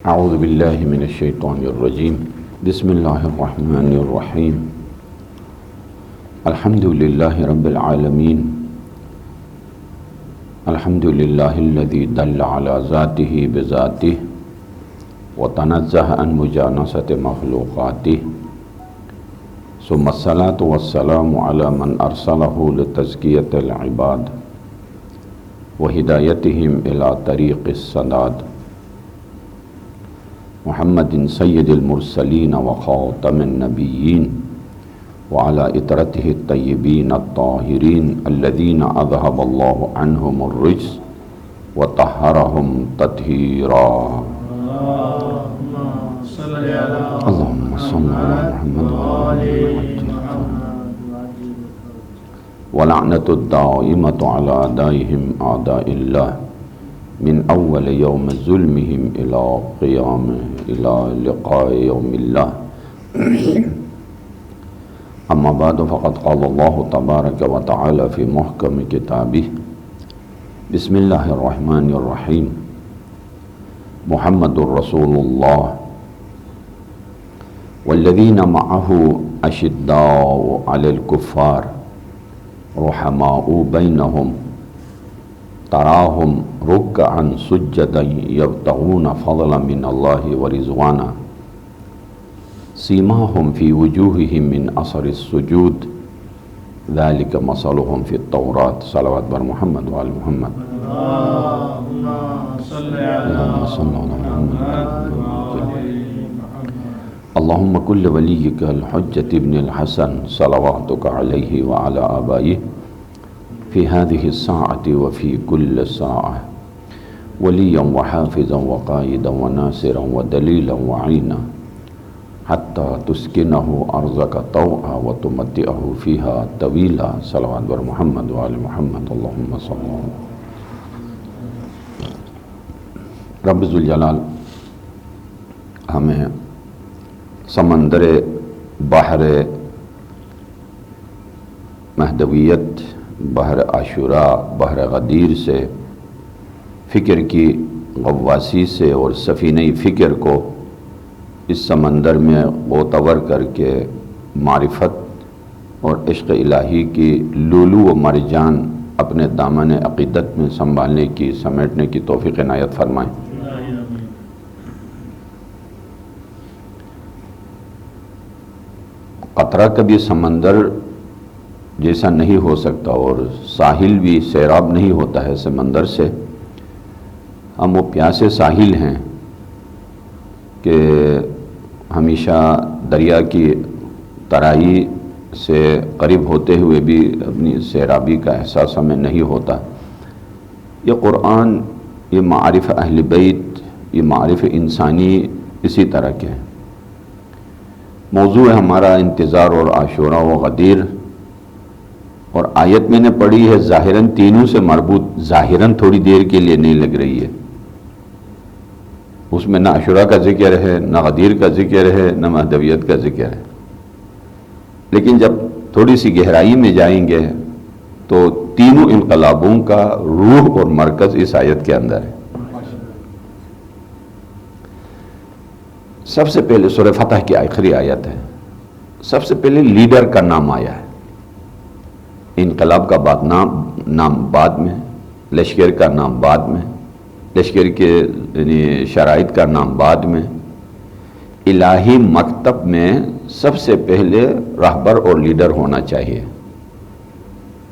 اعوذ باللہ من الشیطان الرجیم بسم اللہ الرحمن الرحیم الحمد للہ رب العالمین الحمد للہ الذی دل علی ذاتہ بذاتہ وتنزہ عن مجانسۃ مخلوقاتہ ثم الصلاة والسلام علی من ارسلہ لتزکیۃ العباد وہدایتہم الی طریق السداد محمد سید المرسلین وخاتم النبیین وعلى اطرتہ الطیبین الطاہرین الذین اذہب اللہ عنہم الرجس وطہرہم تطہیرا اللہم صل علی محمد ولعنۃ الدائمۃ علی اعدائہم اعداء اللہ من اول یوم ظلمہم الى لقاء یوم اللہ اما بعد فقد قال اللہ تبارک و تعالی فی محکم کتابہ بسم اللہ الرحمن الرحیم محمد رسول اللہ والذین معہ اشداء علی الکفار رحماء بینہم تراہم رکعا سجدا یبتغون فضلا من اللہ ورضوانا سیماہم فی وجوہہم من اثر السجود ذالک مثلہم فی التوراۃ صلوات بر محمد وآل محمد اللہم کل ولیک الحجۃ ابن الحسن صلواتک علیہ وعلی آبائہ فی هذه الساعة وفی کل ساعة ولیا وحافظا وقائدا وناصرا ودلیلا وعینا حتی تسکنہ ارضک طوعا وتمتعہ فیہا طویلا صلوات بر محمد وآل محمد اللہم صل رب ذوالجلال ہمیں سمندر بحر مہدویت بحر عاشوراء بحر غدیر سے فکر کی غواصی سے اور سفینہ فکر کو اس سمندر میں غوطور کر کے معرفت اور عشق الہی کی لولو و مرجان اپنے دامن عقیدت میں سنبھالنے کی سمیٹنے کی توفیق عنایت فرمائیں۔ قطرہ کبھی سمندر جیسا نہیں ہو سکتا اور ساحل بھی سیراب نہیں ہوتا ہے سمندر سے۔ ہم وہ پیاسے ساحل ہیں کہ ہمیشہ دریا کی ترائی سے قریب ہوتے ہوئے بھی اپنی سیرابی کا احساس ہمیں نہیں ہوتا۔ یہ قرآن، یہ معارف اہل بیت، یہ معارف انسانی اسی طرح کے ہیں۔ موضوع ہے ہمارا انتظار اور عاشوراء و غدیر، اور آیت میں نے پڑھی ہے ظاہراً تینوں سے مربوط، ظاہراً تھوڑی دیر کے لیے نہیں لگ رہی ہے، اس میں نہ عاشوراء کا ذکر ہے، نہ غدیر کا ذکر ہے، نہ مہدویت کا ذکر ہے، لیکن جب تھوڑی سی گہرائی میں جائیں گے تو تینوں انقلابوں کا روح اور مرکز اس آیت کے اندر ہے۔ سب سے پہلے سورہ فتح کی آخری آیت ہے، سب سے پہلے لیڈر کا نام آیا ہے، انقلاب کا نام بعد میں، لشکر کا نام بعد میں، لشکر کے یعنی شرائط کا نام بعد میں۔ الہی مکتب میں سب سے پہلے رہبر اور لیڈر ہونا چاہیے۔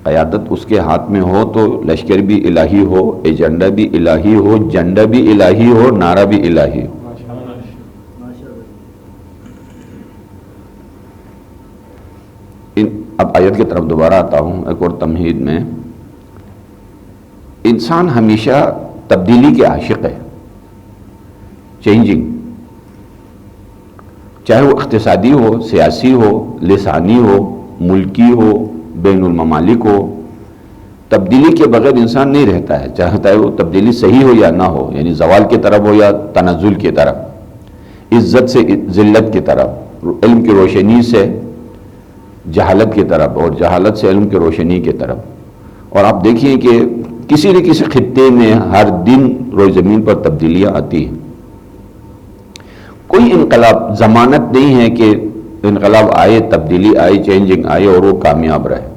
قیادت اس کے ہاتھ میں ہو تو لشکر بھی الہی ہو، ایجنڈا بھی الہی ہو، جنڈا بھی الہی ہو، نعرہ بھی الہی ہو۔ اب آیت کی طرف دوبارہ آتا ہوں ایک اور تمہید میں۔ انسان ہمیشہ تبدیلی کے عاشق ہے، چینجنگ، چاہے وہ اقتصادی ہو، سیاسی ہو، لسانی ہو، ملکی ہو، بین الممالک ہو۔ تبدیلی کے بغیر انسان نہیں رہتا ہے، چاہتا ہے وہ تبدیلی صحیح ہو یا نہ ہو، یعنی زوال کی طرف ہو یا تنزل کی طرف، عزت سے ذلت کی طرف، علم کی روشنی سے جہالت کی طرف، اور جہالت سے علم کی روشنی کی طرف۔ اور آپ دیکھیے کہ کسی نہ کسی خطے میں ہر دن روز زمین پر تبدیلیاں آتی ہیں۔ کوئی انقلاب ضمانت نہیں ہے کہ انقلاب آئے، تبدیلی آئی، چینجنگ آئے اور وہ کامیاب رہے،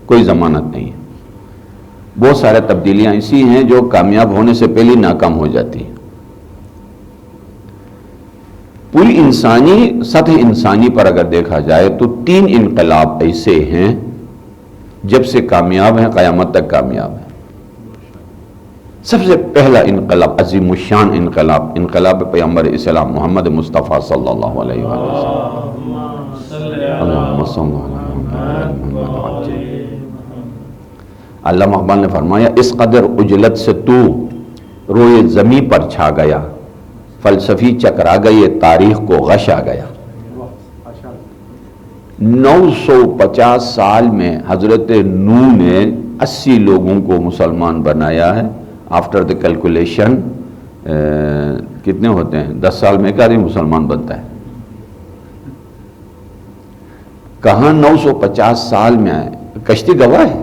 کوئی ضمانت نہیں ہے۔ بہت سارے تبدیلیاں ایسی ہیں جو کامیاب ہونے سے پہلے ناکام ہو جاتی ہیں۔ پوری انسانی سطح انسانی پر اگر دیکھا جائے تو 3 انقلاب ایسے ہیں جب سے کامیاب ہیں، قیامت تک کامیاب ہیں۔ سب سے پہلا انقلاب، عظیم الشان انقلاب، انقلاب پیغمبر اسلام محمد مصطفیٰ صلی اللہ علیہ وسلم۔ اللہم صل علی محمد۔ علامہ اقبال نے فرمایا اس قدر اجلت سے تو روئے زمیں پر چھا گیا، فلسفی چکرا گئے تاریخ کو غش آ گیا۔ 950 سال میں حضرت نوح نے 80 لوگوں کو مسلمان بنایا ہے۔ آفٹر دا کیلکولیشن کتنے ہوتے ہیں؟ 10 سال میں ایک آدمی مسلمان بنتا ہے۔ کہاں 950 سال میں آئے؟ کشتی گواہ ہے۔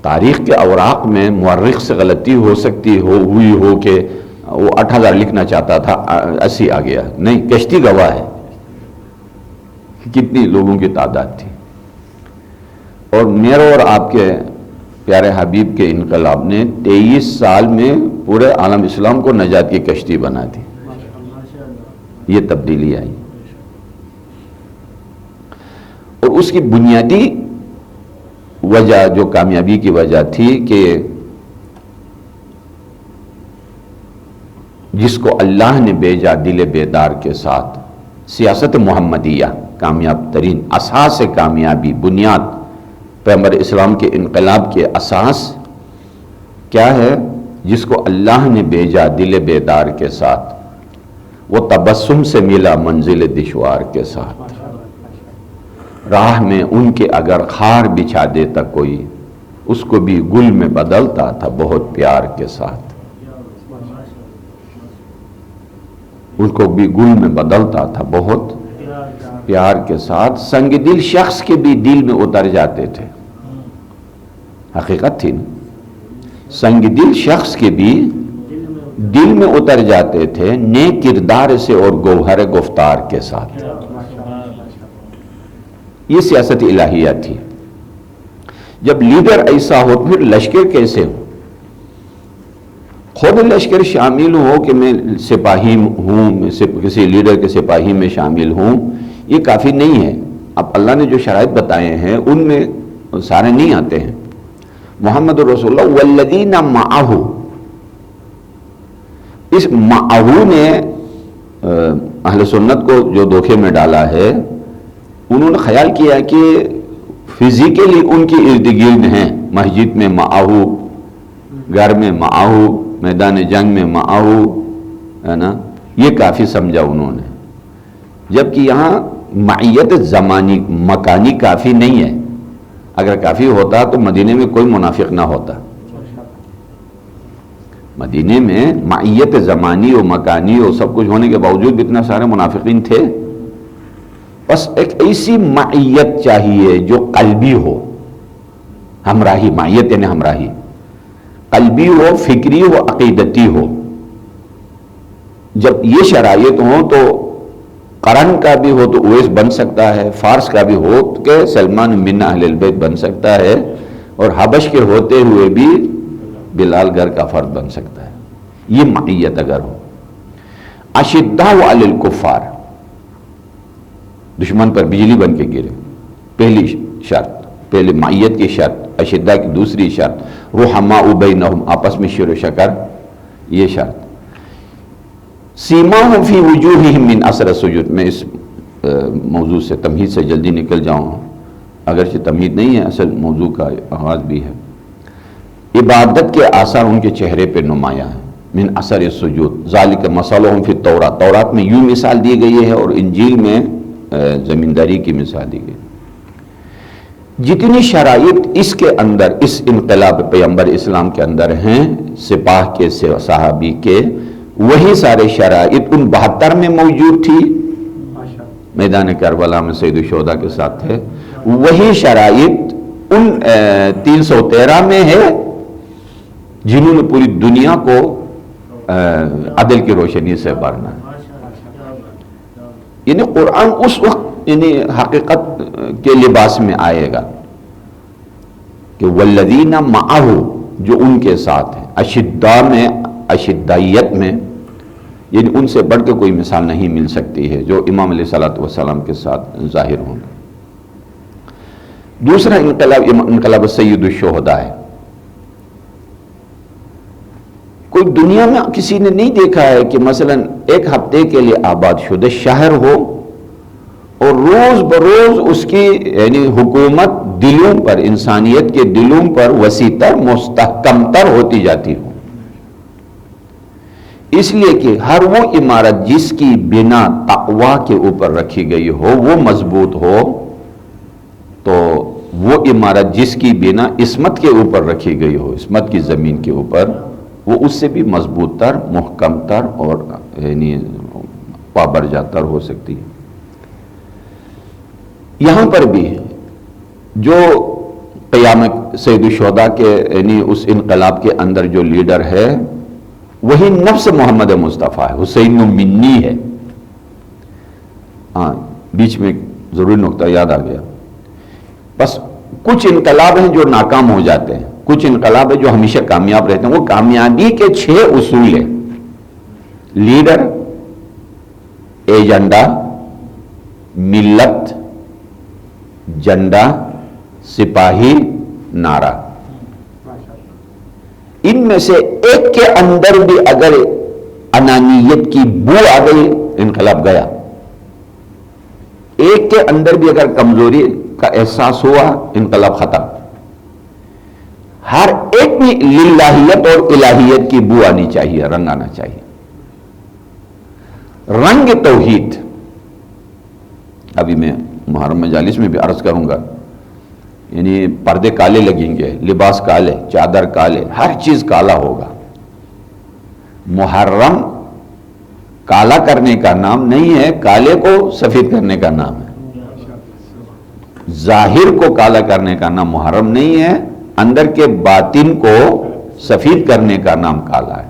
تاریخ کے اوراق میں مورخ سے غلطی ہو سکتی ہوئی ہو کہ وہ 8000 لکھنا چاہتا تھا 80 آ گیا، نہیں، کشتی گواہ ہے کتنی لوگوں کی تعداد تھی۔ اور میرے اور آپ کے پیارے حبیب کے انقلاب نے 23 سال میں پورے عالم اسلام کو نجات کی کشتی بنا دی۔ یہ تبدیلی آئی اور اس کی بنیادی وجہ جو کامیابی کی وجہ تھی کہ جس کو اللہ نے بھیجا دل بیدار کے ساتھ، سیاست محمدیہ کامیاب ترین اساس کامیابی، بنیاد پیغمبر اسلام کے انقلاب کے اساس کیا ہے؟ جس کو اللہ نے بھیجا دل بیدار کے ساتھ، وہ تبسم سے ملا منزل دشوار کے ساتھ۔ راہ میں ان کے اگر خار بچھا دیتا کوئی، اس کو بھی گل میں بدلتا تھا بہت پیار کے ساتھ۔ اس کو بھی گل میں بدلتا تھا بہت پیار کے ساتھ۔ سنگ دل شخص کے بھی دل میں اتر جاتے تھے، حقیقت تھی نا، سنگ دل شخص کے بھی دل میں اتر جاتے تھے نیک کردار سے اور گوہر گفتار کے ساتھ۔ یہ سیاست الہیہ تھی۔ جب لیڈر ایسا ہو پھر لشکر کیسے ہو؟ خود لشکر شامل ہو کہ میں سپاہی ہوں، میں کسی لیڈر کے سپاہی میں شامل ہوں، یہ کافی نہیں ہے۔ اب اللہ نے جو شرائط بتائے ہیں ان میں سارے نہیں آتے ہیں۔ محمد رسول اللہ والذین معہ، اس معہ نے اہل سنت کو جو دھوکے میں ڈالا ہے، انہوں نے خیال کیا کہ فزیکلی ان کی ارد گرد ہیں، مسجد میں معاہو، گھر میں معاہو، میدان جنگ میں معاہو، ہے نا، یہ کافی سمجھا انہوں نے، جبکہ یہاں معیت زمانی مکانی کافی نہیں ہے۔ اگر کافی ہوتا تو مدینے میں کوئی منافق نہ ہوتا۔ مدینے میں معیت زمانی و مکانی و سب کچھ ہونے کے باوجود اتنا سارے منافقین تھے۔ بس ایک ایسی معیت چاہیے جو قلبی ہو، ہمراہی، معیت یعنی ہمراہی، قلبی ہو، فکری ہو، عقیدتی ہو۔ جب یہ شرائط ہوں تو قرن کا بھی ہو تو اویس بن سکتا ہے، فارس کا بھی ہو کہ سلمان بن اہل البیت بن سکتا ہے، اور حبش کے ہوتے ہوئے بھی بلال گھر کا فرد بن سکتا ہے۔ یہ معیت اگر ہو۔ اشداء علی الکفار، دشمن پر بجلی بن کے گرے، پہلی شرط، پہلے معیت کی شرط، اشداء کی دوسری شرط، رحماء بینہم، آپس میں شیر و شکر، یہ شرط۔ سیماہم فی وجوہہم من اثر السجود، میں اس موضوع سے تمہید سے جلدی نکل جاؤں، اگرچہ تمہید نہیں ہے، اصل موضوع کا آغاز بھی ہے۔ عبادت کے آثار ان کے چہرے پہ نمایاں ہیں، من اثر السجود، ذالک مثلہم فی التوراۃ، تورات میں یوں مثال دی گئی ہے اور انجیل میں زمینداری کی مثال دی گئی۔ جتنی شرائط اس کے اندر، اس انقلاب پیغمبر اسلام کے اندر ہیں، سپاہ کے، صحابی کے، وہی سارے شرائط ان 72 میں موجود تھی، میدان کربلا میں سید الشہداء کے ساتھ تھے، وہی شرائط ان 313 میں ہے جنہوں نے پوری دنیا کو عدل کی روشنی سے بھرنا ہے۔ یعنی قرآن اس وقت یعنی حقیقت کے لباس میں آئے گا کہ والذین معہ، جو ان کے ساتھ ہیں، اشداء میں، اشدائیت میں، یعنی ان سے بڑھ کے کوئی مثال نہیں مل سکتی ہے جو امام علیہ الصلوۃ والسلام کے ساتھ ظاہر ہوں گے۔ دوسرا انقلاب سید الشہداء ہے۔ کوئی دنیا میں کسی نے نہیں دیکھا ہے کہ مثلا ایک ہفتے کے لیے آباد شدہ شہر ہو اور روز بروز اس کی یعنی حکومت دلوں پر، انسانیت کے دلوں پر وسیع تر، مستحکم تر ہوتی جاتی ہو۔ اس لیے کہ ہر وہ عمارت جس کی بنا تقوی کے اوپر رکھی گئی ہو وہ مضبوط ہو، تو وہ عمارت جس کی بنا عصمت کے اوپر رکھی گئی ہو، عصمت کی زمین کے اوپر، وہ اس سے بھی مضبوط تر، محکم تر اور یعنی پابرجا تر ہو سکتی ہے۔ یہاں پر بھی جو قیامت سید الشہداء کے یعنی اس انقلاب کے اندر جو لیڈر ہے وہی نفس محمد مصطفیٰ ہے، حسین منی ہے۔ ہاں، بیچ میں ضروری نقطہ یاد آ گیا۔ بس کچھ انقلاب ہیں جو ناکام ہو جاتے ہیں، کچھ انقلاب ہیں جو ہمیشہ کامیاب رہتے ہیں۔ وہ کامیابی کے 6 اصول ہیں: لیڈر، ایجنڈا، ملت، جنڈا، سپاہی، نعرہ۔ ان میں سے ایک کے اندر بھی اگر انانیت کی بو آ گئی، انقلاب گیا۔ ایک کے اندر بھی اگر کمزوری کا احساس ہوا، انقلاب ختم۔ ہر ایک میں للہیت اور الہیت کی بو آنی چاہیے، رنگ آنا چاہیے، رنگ توحید۔ ابھی میں محرم مجالس میں بھی عرض کروں گا، یعنی پردے کالے لگیں گے، لباس کالے، چادر کالے، ہر چیز کالا ہوگا۔ محرم کالا کرنے کا نام نہیں ہے، کالے کو سفید کرنے کا نام ہے۔ ظاہر کو کالا کرنے کا نام محرم نہیں ہے، اندر کے باطن کو سفید کرنے کا نام کالا ہے۔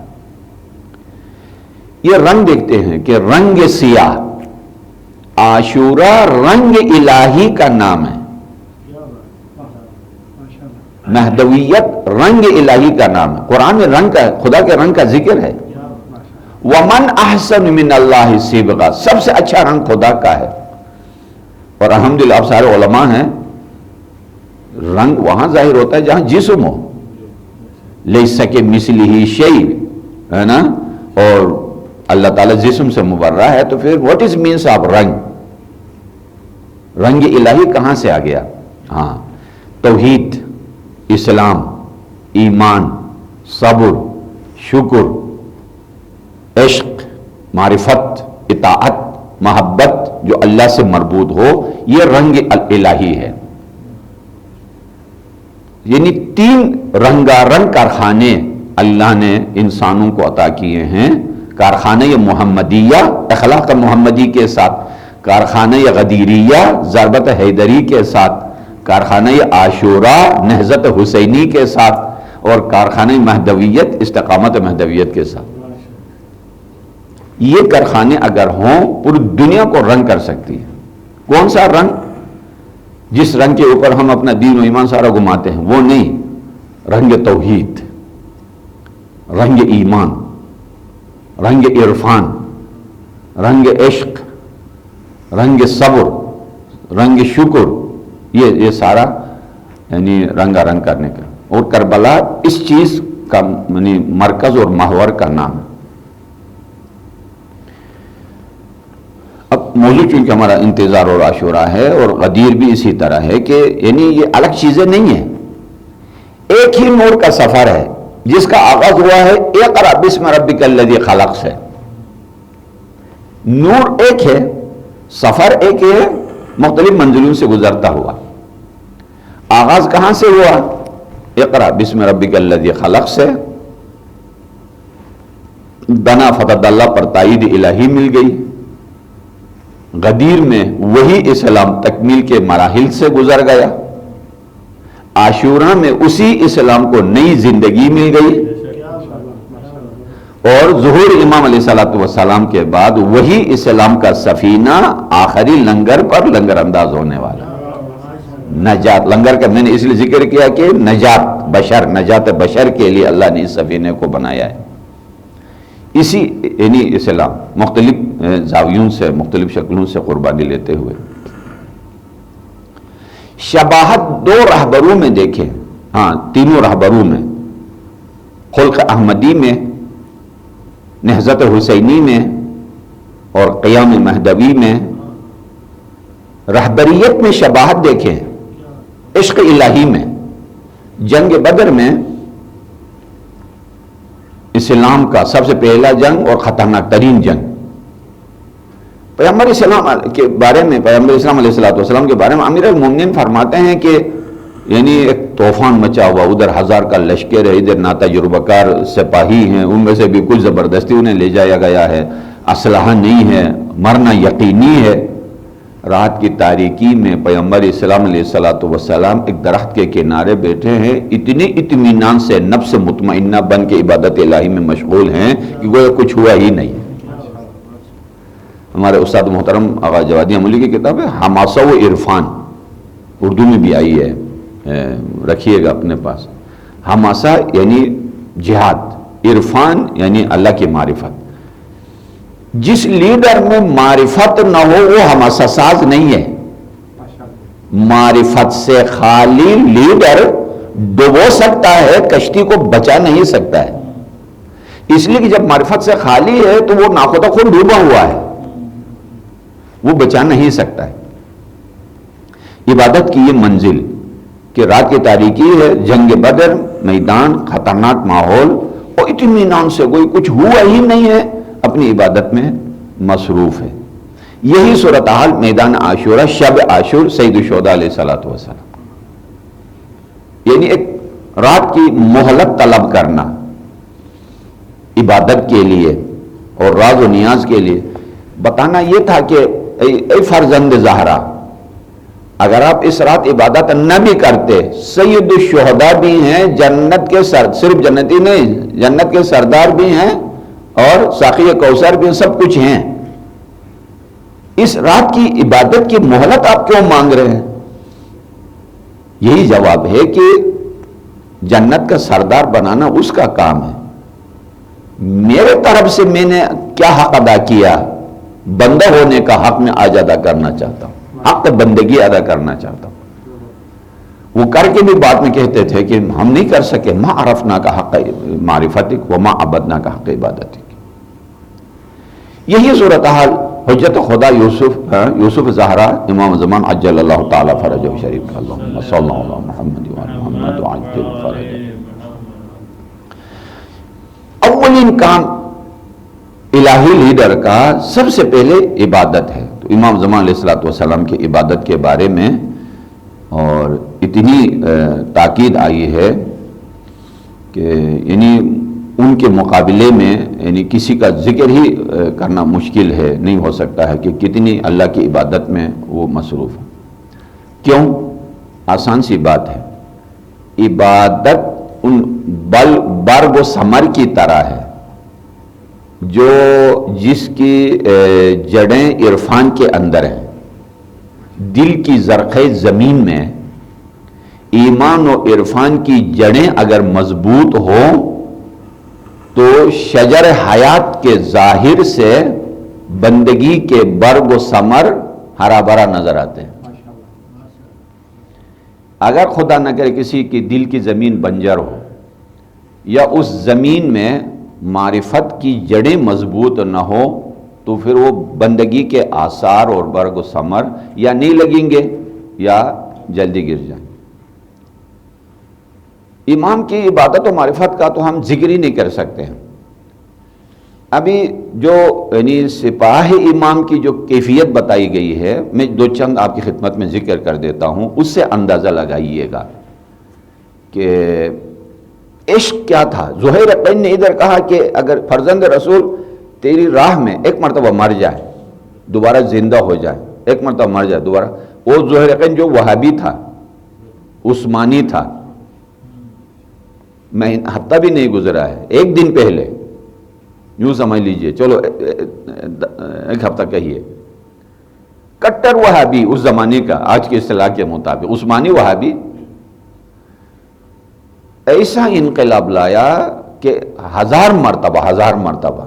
یہ رنگ دیکھتے ہیں کہ رنگ سیاہ، عاشورہ رنگ الہی کا نام ہے، مہدویت رنگ الہی کا نام ہے۔ قرآن میں رنگ کا، خدا کے رنگ کا ذکر ہے۔ وَمَنْ أَحْسَنُ مِنَ اللَّهِ صِبْغًا، سب سے اچھا رنگ خدا کا ہے۔ اور الحمدللہ آپ سارے علماء ہیں، رنگ وہاں ظاہر ہوتا ہے جہاں جسم ہو، لَيْسَ كَمِثْلِهِ شَيْءٌ، ہے نا، اور اللہ تعالیٰ جسم سے مبرہ ہے، تو پھر what is means of رنگ؟ رنگ الہی کہاں سے آ گیا؟ ہاں، توحید، اسلام، ایمان، صبر، شکر، عشق، معرفت، اطاعت، محبت جو اللہ سے مربوط ہو، یہ رنگ الہی ہے۔ یعنی 3 رنگارنگ کارخانے اللہ نے انسانوں کو عطا کیے ہیں۔ کارخانہ محمدیہ اخلاق محمدی کے ساتھ، کارخانہ غدیریہ ضربت حیدری کے ساتھ، کارخانہ عاشورہ نہضت حسینی کے ساتھ، اور کارخانہ مہدویت استقامت مہدویت کے ساتھ۔ یہ کارخانے اگر ہوں پوری دنیا کو رنگ کر سکتی ہے۔ کون سا رنگ؟ جس رنگ کے اوپر ہم اپنا دین و ایمان سارا گھماتے ہیں وہ نہیں، رنگ توحید، رنگ ایمان، رنگ عرفان، رنگ عشق، رنگ صبر، رنگ شکر، یہ سارا یعنی رنگا رنگ کرنے کا۔ اور کربلا اس چیز کا یعنی مرکز اور محور کا نام ہے۔ اب موضوع چونکہ ہمارا انتظار اور عاشورہ ہے، اور غدیر بھی اسی طرح ہے کہ یعنی یہ الگ چیزیں نہیں ہیں، ایک ہی نور کا سفر ہے جس کا آغاز ہوا ہے اقرأ بسم ربک الذی خلق سے۔ نور ایک ہے، سفر ایک ہے، مختلف منزلوں سے گزرتا ہوا۔ آغاز کہاں سے ہوا؟ اقرأ بسم ربک الذی خلق سے۔ دنا فتح اللہ پر تائید الہی مل گئی۔ غدیر میں وہی اسلام تکمیل کے مراحل سے گزر گیا۔ عاشورہ میں اسی اسلام کو نئی زندگی مل گئی۔ اور ظہور امام علیہ الصلوۃ والسلام کے بعد وہی اسلام کا سفینہ آخری لنگر پر لنگر انداز ہونے والا. نجات لنگر کا میں نے اس لیے ذکر کیا کہ نجات بشر کے لیے اللہ نے اس سفینے کو بنایا ہے. اسی یعنی اسلام مختلف زاویوں سے مختلف شکلوں سے قربانی لیتے ہوئے شباہت دو رہبروں میں دیکھیں. ہاں تینوں رہبروں میں، خلق احمدی میں، نہضت حسینی میں اور قیام مہدوی میں رہبریت میں شباہت دیکھیں. عشق الہی میں، جنگ بدر میں اسلام کا سب سے پہلا جنگ اور خطرناک ترین جنگ، پیغمبر اسلام کے بارے میں، پیغمبر اسلام علیہ السلام کے بارے میں امیر المومنین فرماتے ہیں کہ یعنی ایک طوفان مچا ہوا، ادھر 1000 کا لشکر ہے، ادھر ناتجربہ کار سپاہی ہیں، ان میں سے بھی کچھ زبردستی انہیں لے جایا گیا ہے، اسلحہ نہیں ہے، مرنا یقینی ہے. رات کی تاریکی میں پیغمبر اسلام علیہ السلام ایک درخت کے کنارے بیٹھے ہیں، اتنے اطمینان سے نفس مطمئنہ بن کے عبادت الہی میں مشغول ہیں کہ وہ کچھ ہوا ہی نہیں. ہمارے استاد محترم آغا جوادی عملی کی کتاب ہے حماسہ و عرفان، اردو میں بھی آئی ہے، رکھیے گا اپنے پاس. حماسہ یعنی جہاد، عرفان یعنی اللہ کی معرفت. جس لیڈر میں معرفت نہ ہو وہ حماسہ ساز نہیں ہے. معرفت سے خالی لیڈر ڈبو سکتا ہے، کشتی کو بچا نہیں سکتا ہے. اس لیے کہ جب معرفت سے خالی ہے تو وہ ناخودہ خود ڈوبا ہوا ہے، وہ بچا نہیں سکتا ہے. عبادت کی یہ منزل کہ رات کی تاریکی ہے، جنگ بدر، میدان، خطرناک ماحول، اور اطمینان سے کوئی کچھ ہوا ہی نہیں ہے، اپنی عبادت میں مصروف ہے. یہی صورتحال میدان عاشورہ، شب عاشور، سید الشہداء علیہ السلام، یعنی ایک رات کی مہلت طلب کرنا عبادت کے لیے اور راز و نیاز کے لیے. بتانا یہ تھا کہ اے فرزند زہرا، اگر آپ اس رات عبادت نہ بھی کرتے، سید الشہداء بھی ہیں، جنت کے صرف جنتی نہیں، جنت کے سردار بھی ہیں اور ساقی کوثر بھی، سب کچھ ہیں. اس رات کی عبادت کی مہلت آپ کیوں مانگ رہے ہیں؟ یہی جواب ہے کہ جنت کا سردار بنانا اس کا کام ہے. میرے طرف سے میں نے کیا حق ادا کیا؟ بندہ ہونے کا حق میں آج ادا کرنا چاہتا ہوں، حق بندگی ادا کرنا چاہتا ہوں. وہ کر کے بھی بعد میں کہتے تھے کہ ہم نہیں کر سکے، ما عرفنا کا حق معرفتک وما عبدنا کا حق عبادتک. یہی صورتحال حجت خدا یوسف زہرا امام زمان عجل اللہ تعالی فرجہ شریف کا اللہم صلی اللہ علیہ محمد وعلی محمد وعجل فرجہ. اولین کام الہی لیڈر کا سب سے پہلے عبادت ہے. تو امام زمان علیہ السلام کی عبادت کے بارے میں اور اتنی تاکید آئی ہے کہ یعنی ان کے مقابلے میں یعنی کسی کا ذکر ہی کرنا مشکل ہے، نہیں ہو سکتا ہے کہ کتنی اللہ کی عبادت میں وہ مصروف ہیں. کیوں؟ آسان سی بات ہے. عبادت ان برگ و ثمر کی طرح ہے جو جس کی جڑیں عرفان کے اندر ہیں. دل کی زرخِ زمین میں ایمان و عرفان کی جڑیں اگر مضبوط ہوں تو شجر حیات کے ظاہر سے بندگی کے برگ و ثمر ہرا بھرا نظر آتے ہیں. اگر خدا نہ کرے کسی کی دل کی زمین بنجر ہو یا اس زمین میں معرفت کی جڑیں مضبوط نہ ہو تو پھر وہ بندگی کے آثار اور برگ و ثمر یا نہیں لگیں گے یا جلدی گر جائیں. امام کی عبادت و معرفت کا تو ہم ذکر ہی نہیں کر سکتے ہیں. ابھی جو یعنی سپاہ امام کی جو کیفیت بتائی گئی ہے، میں دو چند آپ کی خدمت میں ذکر کر دیتا ہوں، اس سے اندازہ لگائیے گا کہ عشق کیا تھا. زہیر نے ادھر کہا کہ اگر فرزند رسول تیری راہ میں ایک مرتبہ مر جائے دوبارہ زندہ ہو جائے، ایک مرتبہ مر جائے دوبارہ. وہ زہیر جو وہابی تھا، عثمانی تھا، میں ہفتہ بھی نہیں گزرا ہے، ایک دن پہلے یوں سمجھ لیجئے، چلو ایک ہفتہ کہیے، کٹر وہابی اس زمانے کا، آج کے اصطلاح کے مطابق عثمانی وہابی، ایسا انقلاب لایا کہ 1000 مرتبہ،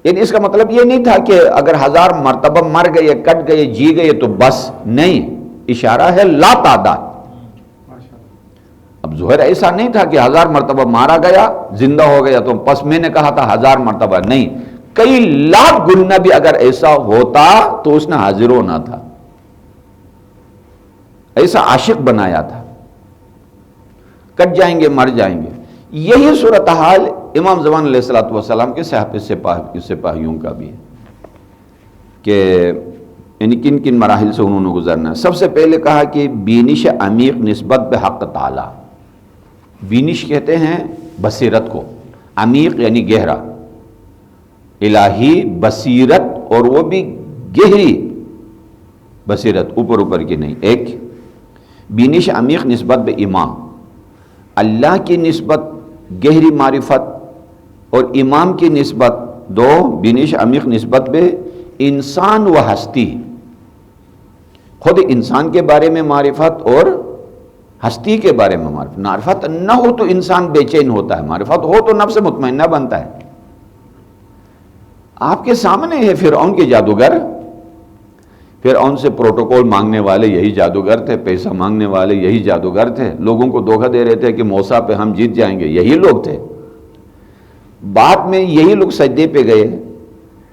یعنی اس کا مطلب یہ نہیں تھا کہ اگر 1000 مرتبہ مر گئے، کٹ گئے، جی گئے تو بس، نہیں، اشارہ ہے لا تعداد۔ اب ظہر ایسا نہیں تھا کہ 1000 مرتبہ مارا گیا، زندہ ہو گیا تو پس میں نے کہا تھا 1000 مرتبہ، نہیں، کئی لاکھ گنا بھی اگر ایسا ہوتا تو اس نے حاضر ہونا تھا، ایسا عاشق بنایا تھا، کٹ جائیں گے، مر جائیں گے۔ یہی صورتحال امام زمان علیہ السلام کے سپاہیوں کا بھی ہے کہ یعنی کن کن مراحل سے انہوں نے گزرنا ہے۔ سب سے پہلے کہا کہ بینش عمیق نسبت بحق تعالی، بینش کہتے ہیں بصیرت کو، عمیق یعنی گہرا، الہی بصیرت، اور وہ بھی گہری بصیرت، اوپر کی نہیں۔ ایک بینش عمیق نسبت بے امام، اللہ کی نسبت گہری معرفت، اور امام کی نسبت دو، بینش عمیق نسبت بے انسان و ہستی، خود انسان کے بارے میں معرفت اور ہستی کے بارے میں معرفت۔ معرفت نہ ہو تو انسان بے چین ہوتا ہے، معرفت ہو تو نفس مطمئنہ بنتا ہے۔ آپ کے سامنے ہے فرعون کے جادوگر، فرعون سے پروٹوکول مانگنے والے یہی جادوگر تھے، پیسہ مانگنے والے یہی جادوگر تھے، لوگوں کو دھوکہ دے رہے تھے کہ موسیٰ پہ ہم جیت جائیں گے، یہی لوگ تھے۔ بعد میں یہی لوگ سجدے پہ گئے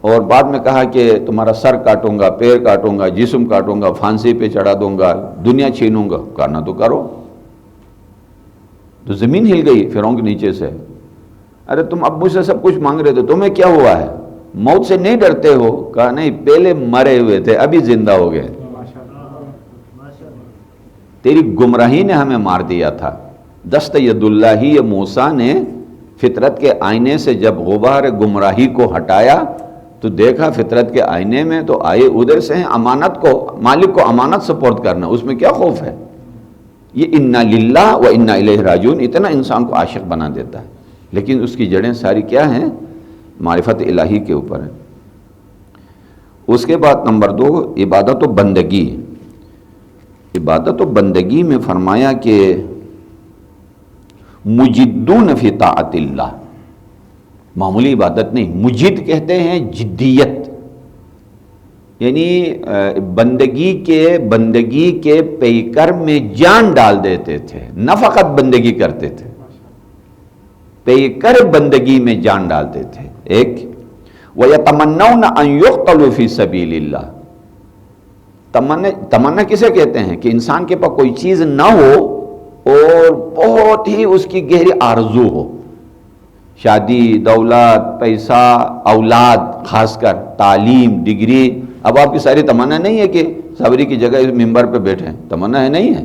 اور بعد میں کہا کہ تمہارا سر کاٹوں گا، پیر کاٹوں گا، جسم کاٹوں گا، پھانسی پہ چڑھا دوں گا، دنیا چھینوں گا۔ کرنا تو کرو۔ تو زمین ہل گئی فرعون کے نیچے سے۔ ارے تم اب مجھ سے سب کچھ مانگ رہے تھے، تمہیں کیا ہوا ہے؟ موت سے نہیں ڈرتے ہو؟ کہا نہیں، پہلے مرے ہوئے تھے، ابھی زندہ ہو گئے۔ تیری گمراہی نے ہمیں مار دیا تھا۔ دست ید اللہ ہی، موسیٰ نے فطرت کے آئینے سے جب غبار گمراہی کو ہٹایا تو دیکھا فطرت کے آئینے میں، تو آئے ادھر سے ہیں امانت کو، مالک کو امانت سپورٹ کرنا، اس میں کیا خوف ہے؟ یہ انا للہ و انا الیہ راجعون اتنا انسان کو عاشق بنا دیتا ہے، لیکن اس کی جڑیں ساری کیا ہیں؟ معرفت الہی کے اوپر ہے۔ اس کے بعد نمبر 2 عبادت و بندگی۔ عبادت و بندگی میں فرمایا کہ مجدون فی طاعت اللہ، معمولی عبادت نہیں، مجد کہتے ہیں جدیت، یعنی بندگی کے پیکر میں جان ڈال دیتے تھے، نہ فقط بندگی کرتے تھے، پیکر بندگی میں جان ڈالتے تھے۔ ایک وَيَتَمَنَّوْنَ أَن يُقْتَلُوا فِي سَبِيلِ اللَّهِ، تمنا کسے کہتے ہیں؟ کہ انسان کے پاس کوئی چیز نہ ہو اور بہت ہی اس کی گہری آرزو ہو، شادی، دولت، پیسہ، اولاد، خاص کر تعلیم، ڈگری۔ اب آپ کی ساری تمنا نہیں ہے کہ صبری کی جگہ اس ممبر پہ بیٹھیں، تمنا ہے نہیں ہے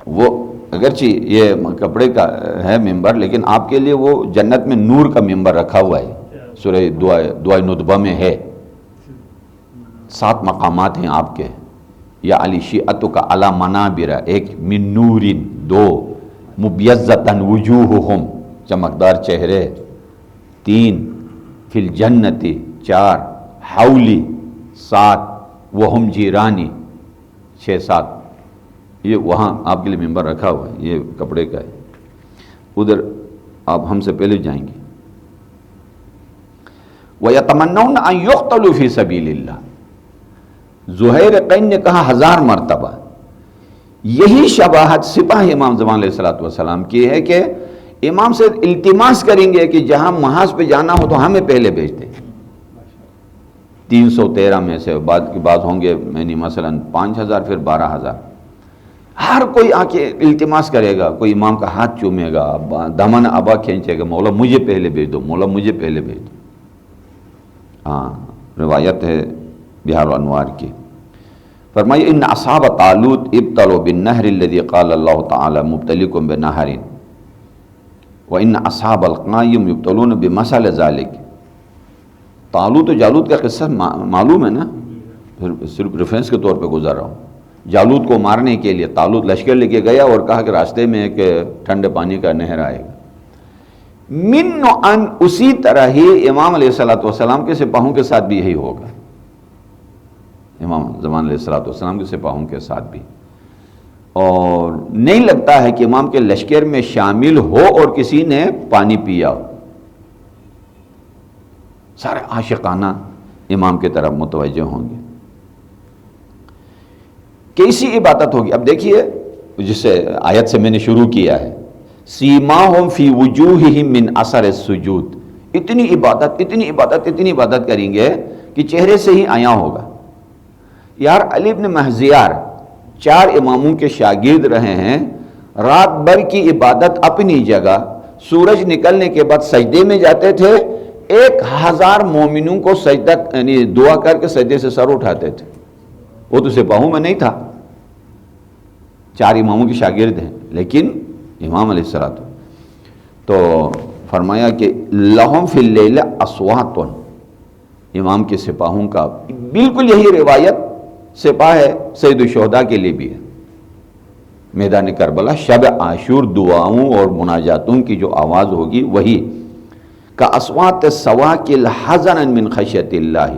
وہ، اگرچہ یہ کپڑے کا ہے ممبر، لیکن آپ کے لیے وہ جنت میں نور کا ممبر رکھا ہوا ہے، سورہ دعائے ندبہ میں ہے، 7 مقامات ہیں آپ کے۔ یا علی شیعتک علی منابر، ایک من نور، 2 مبیضۃ وجوہہم، چمکدار چہرے، 3 فی الجنت، 4 حولی، 7 وہم جیرانی، 6-7۔ یہ وہاں آپ کے لیے ممبر رکھا ہوا ہے، یہ کپڑے کا ہے، ادھر آپ ہم سے پہلے جائیں گے۔ وَيَتَمَنَّوْنَ أَن يُقْتَلُوا فِي سَبِيلِ اللَّهِ، زہیر قین نے کہا 1000 مرتبہ۔ یہی شباہت سپاہ امام زمان علیہ السلام کی ہے کہ امام سے التماس کریں گے کہ جہاں محاذ پہ جانا ہو تو ہمیں پہلے بھیج دیں۔ 313 میں سے بعد کی بات ہوں گے، یعنی مثلا 5000 پھر 12000، ہر کوئی آ کے التماس کرے گا، کوئی امام کا ہاتھ چومے گا، دامن ابا کھینچے گا، مولا مجھے پہلے بھیج دو، مولا مجھے پہلے بھیج دو۔ ہاں، روایت ہے بہار الانوار کی۔ فرمایا ان اصحاب طالوت ابتلوا بالنہر الذی قال اللہ تعالی مبتلیکم بنہر وان اصحاب القائم یبتلون بمثل ذلک۔ طالوت و جالوت کا قصہ معلوم ہے نا، پھر صرف ریفرنس کے طور پہ گزر رہا ہوں۔ جالوت کو مارنے کے لیے طالوت لشکر لے کے گیا اور کہا کہ راستے میں ایک ٹھنڈے پانی کا نہر آئے گا، من ان اسی طرح ہی امام علیہ الصلوۃ والسلام کے سپاہوں کے ساتھ بھی یہی ہوگا، امام زمان علیہ الصلوۃ والسلام کے سپاہوں کے ساتھ بھی. اور نہیں لگتا ہے کہ امام کے لشکر میں شامل ہو اور کسی نے پانی پیا ہو، سارے عاشقانہ امام کی طرف متوجہ ہوں گے. کیسی عبادت ہوگی؟ اب دیکھیے جس آیت سے میں نے شروع کیا ہے، سیماہم فی وجوہہم من اثر السجود. اتنی عبادت کریں گے کہ چہرے سے ہی عیاں ہوگا. یار علی بن مہزیار 4 اماموں کے شاگرد رہے ہیں، رات بھر کی عبادت اپنی جگہ، سورج نکلنے کے بعد سجدے میں جاتے تھے، 1000 مومنوں کو سجدہ یعنی دعا کر کے سجدے سے سر اٹھاتے تھے. وہ تو سپاہوں میں نہیں تھا، 4 اماموں کے شاگرد ہیں، لیکن امام علیہ السلام تو فرمایا کہ لہم فی اللیل اصوات. امام کے سپاہوں کا بالکل یہی روایت سپاہ ہے سید الشہداء کے لیے بھی ہے. میدان کربلا شب عاشور دعاؤں اور مناجاتوں کی جو آواز ہوگی وہی کاصوات السواکل حزنا من خشیۃ اللہ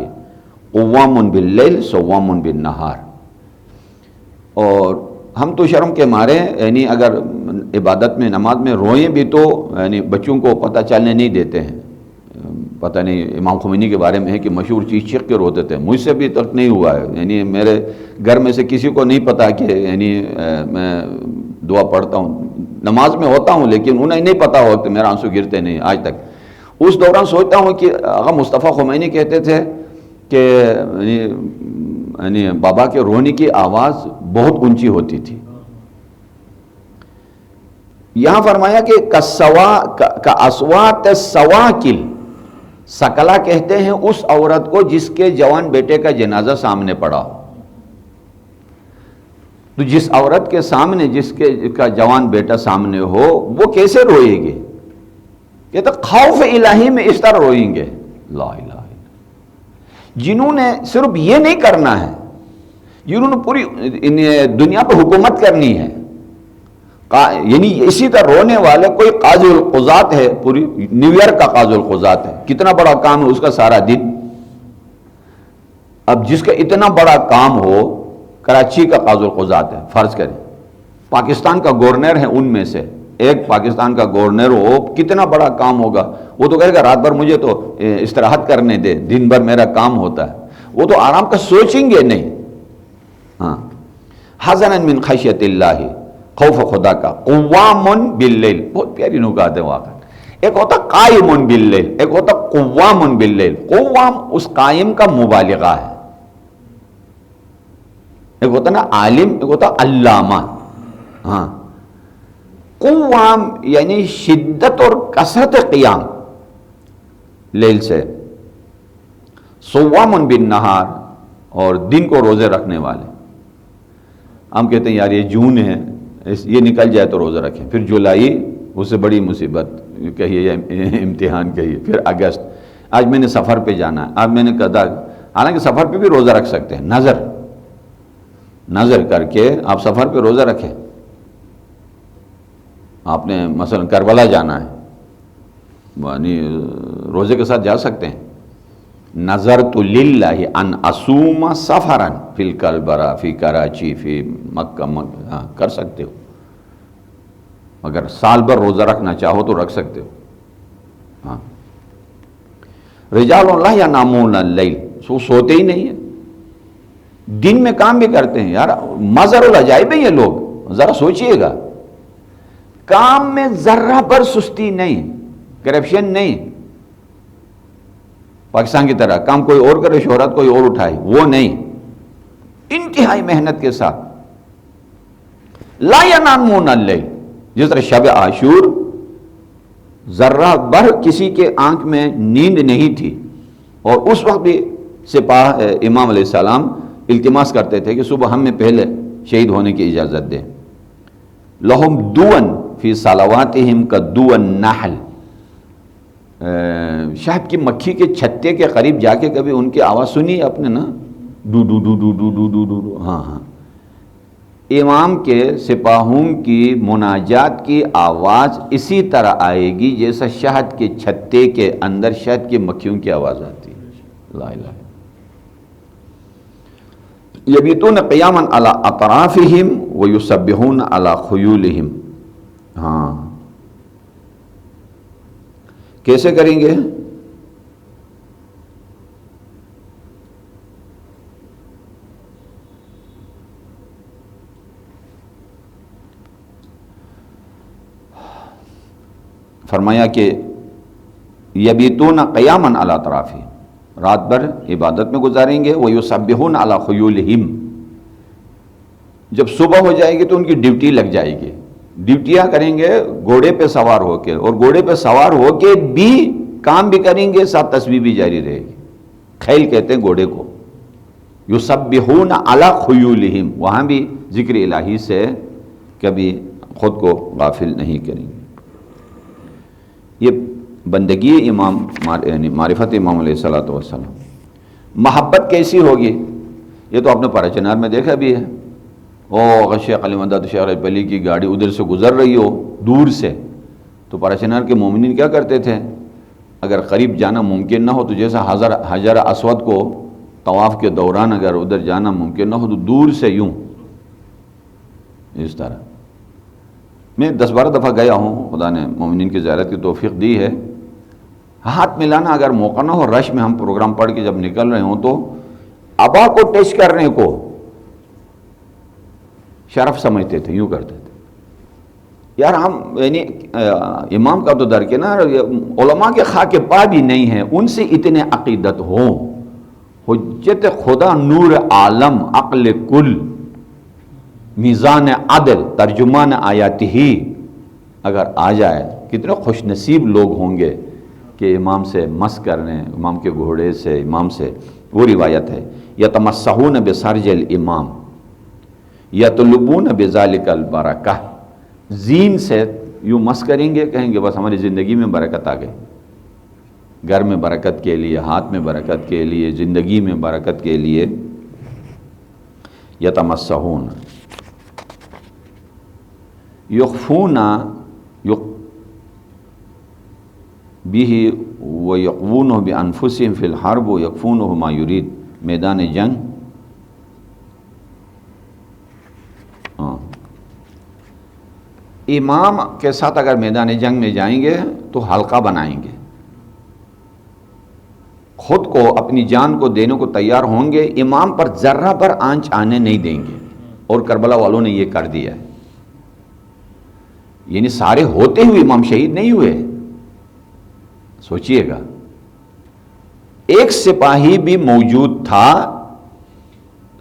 قوام باللیل صوام بالنہار. اور ہم تو شرم کے مارے یعنی اگر عبادت میں نماز میں روئیں بھی تو یعنی بچوں کو پتہ چلنے نہیں دیتے ہیں. پتہ نہیں امام خمینی کے بارے میں ہے کہ مشہور چیز چیخ کے روتے تھے، مجھ سے بھی تک نہیں ہوا ہے. یعنی میرے گھر میں سے کسی کو نہیں پتا کہ یعنی میں دعا پڑھتا ہوں، نماز میں ہوتا ہوں، لیکن انہیں نہیں پتا ہو کہ میرا آنسو گرتے نہیں آج تک. اس دوران سوچتا ہوں کہ آقا مصطفیٰ خمینی کہتے تھے کہ یعنی بابا کے رونے کی آواز بہت اونچی ہوتی تھی. یہاں فرمایا کہ کاصوات السواکل، سکلا کہتے ہیں اس عورت کو جس کے جوان بیٹے کا جنازہ سامنے پڑا ہو. تو جس عورت کے سامنے جس کا جوان بیٹا سامنے ہو وہ کیسے روئے گی؟ یہ تو خوف الہی میں اس طرح روئیں گے. لا الہ الا اللہ. جنہوں نے صرف یہ نہیں کرنا ہے، جنہوں نے پوری دنیا پہ حکومت کرنی ہے، یعنی اسی طرح رونے والے کوئی قاضی القضات ہے، پوری نیو یارک کا قاضی القضات ہے، کتنا بڑا کام ہے اس کا سارا دن. اب جس کا اتنا بڑا کام ہو، کراچی کا قاضی القضات ہے، فرض کریں پاکستان کا گورنر ہے، ان میں سے ایک پاکستان کا گورنر ہو، کتنا بڑا کام ہوگا. وہ تو کہے گا رات بھر مجھے تو استراحت کرنے دے، دن بھر میرا کام ہوتا ہے. وہ تو آرام کا سوچیں گے نہیں. ہاں، حزنا من خشیۃ اللہ، خوف خدا کا. قوام باللیل، بہت پیاری نکات ہے واقعا. ایک ہوتا قائم باللیل، ایک ہوتا قوام باللیل. قوام اس قائم کا مبالغہ ہے. ایک ہوتا نا عالم، ایک ہوتا علامہ. ہاں، قوام یعنی شدت اور کثرت قیام لیل سے. صوام بالنہار، اور دن کو روزے رکھنے والے. ہم کہتے ہیں یار یہ جون ہے، یہ نکل جائے تو روزہ رکھیں. پھر جولائی، اس سے بڑی مصیبت کہیے یا امتحان کہیے. پھر اگست، آج میں نے سفر پہ جانا ہے، آج میں نے کہا، حالانکہ سفر پہ بھی روزہ رکھ سکتے ہیں. نظر کر کے آپ سفر پہ روزہ رکھیں. آپ نے مثلا کربلا جانا ہے، یعنی روزے کے ساتھ جا سکتے ہیں. نظرت للہ ان اصوم سفرا فی الکربلا فی کراچی فی مکہ، ہاں کر سکتے ہو. اگر سال بھر روزہ رکھنا چاہو تو رکھ سکتے ہو. ہاں، رجال لا ینامون اللیل، سوتے ہی نہیں ہیں، دن میں کام بھی کرتے ہیں. یار مظہر العجائب ہے یہ لوگ. ذرا سوچئے گا، کام میں ذرہ پر سستی نہیں، کرپشن نہیں. پاکستان کی طرح کام کوئی اور کرے، شہرت کوئی اور اٹھائے، وہ نہیں. انتہائی محنت کے ساتھ. لا ینامون اللیل، جس طرح شب عاشور ذرہ بھر کسی کے آنکھ میں نیند نہیں تھی، اور اس وقت بھی سپاہ امام علیہ السلام التماس کرتے تھے کہ صبح ہم میں پہلے شہید ہونے کی اجازت دیں. لہم دون فی صلواتہم کدو النحل، شہد کی مکھی کے چھتے کے قریب جا کے کبھی ان کی آواز سنی اپنے نا، do do do do do do do do. ہاں ہاں، امام کے سپاہوں کی مناجات کی آواز اسی طرح آئے گی جیسا شہد کے چھتے کے اندر شہد کی مکھیوں کی آواز آتی ہے. لا الہ یبیتون قیاما علی اطرافہم ویسبحون علی خیولہم. ہاں کیسے کریں گے؟ فرمایا کہ یبیتون قیاما علی اطرافہم، رات بھر عبادت میں گزاریں گے. ویسبحون علی خیولہم، جب صبح ہو جائے گی تو ان کی ڈیوٹی لگ جائے گی. ڈیوٹیاں کریں گے گھوڑے پہ سوار ہو کے، اور گھوڑے پہ سوار ہو کے بھی کام بھی کریں گے، ساتھ تسبیح بھی جاری رہے گی. خیل کہتے ہیں گھوڑے کو. یسبحون علی خیولہم، وہاں بھی ذکر الہی سے کبھی خود کو غافل نہیں کریں گے. یہ بندگی امام یعنی معرفت امام علیہ الصلوۃ والسلام. محبت کیسی ہوگی؟ یہ تو آپ نے پارہ چنار میں دیکھا بھی ہے. او شیخ علی مدد شیخ علی کی گاڑی ادھر سے گزر رہی ہو دور سے، تو پارہ چنار کے مومنین کیا کرتے تھے؟ اگر قریب جانا ممکن نہ ہو تو جیسا حجر اسود کو طواف کے دوران اگر ادھر جانا ممکن نہ ہو تو دور سے یوں اس طرح. میں 10-12 دفعہ گیا ہوں، خدا نے مومنین کی زیارت کی توفیق دی ہے. ہاتھ ملانا اگر موقع نہ ہو، رش میں ہم پروگرام پڑھ کے جب نکل رہے ہوں تو ابا کو ٹچ کرنے کو شرف سمجھتے تھے، یوں کرتے تھے. یار ہم یعنی امام کا تو درکنار علماء کے خاک پا بھی نہیں ہیں، ان سے اتنے عقیدت ہوں. حجت خدا نور عالم عقل کل میزان عدل ترجمان آیات ہی اگر آ جائے، کتنے خوش نصیب لوگ ہوں گے کہ امام سے مس کرنے، امام کے گھوڑے سے، امام سے. وہ روایت ہے یتمسحون بسرج الامام یطلبون بذالک البرکہ. زین سے یوں مس کریں گے، کہیں گے بس ہماری زندگی میں برکت آ گئی. گھر میں برکت کے لیے، ہاتھ میں برکت کے لیے، زندگی میں برکت کے لیے. یتمسحون یخفون به ویقوونه بانفسهم فی الحرب ویکفونه ما یرید. میدان جنگ امام کے ساتھ اگر میدان جنگ میں جائیں گے تو حلقہ بنائیں گے، خود کو اپنی جان کو دینے کو تیار ہوں گے، امام پر ذرہ پر آنچ آنے نہیں دیں گے. اور کربلا والوں نے یہ کر دیا ہے. یعنی سارے ہوتے ہوئے امام شہید نہیں ہوئے. سوچئے گا، ایک سپاہی بھی موجود تھا،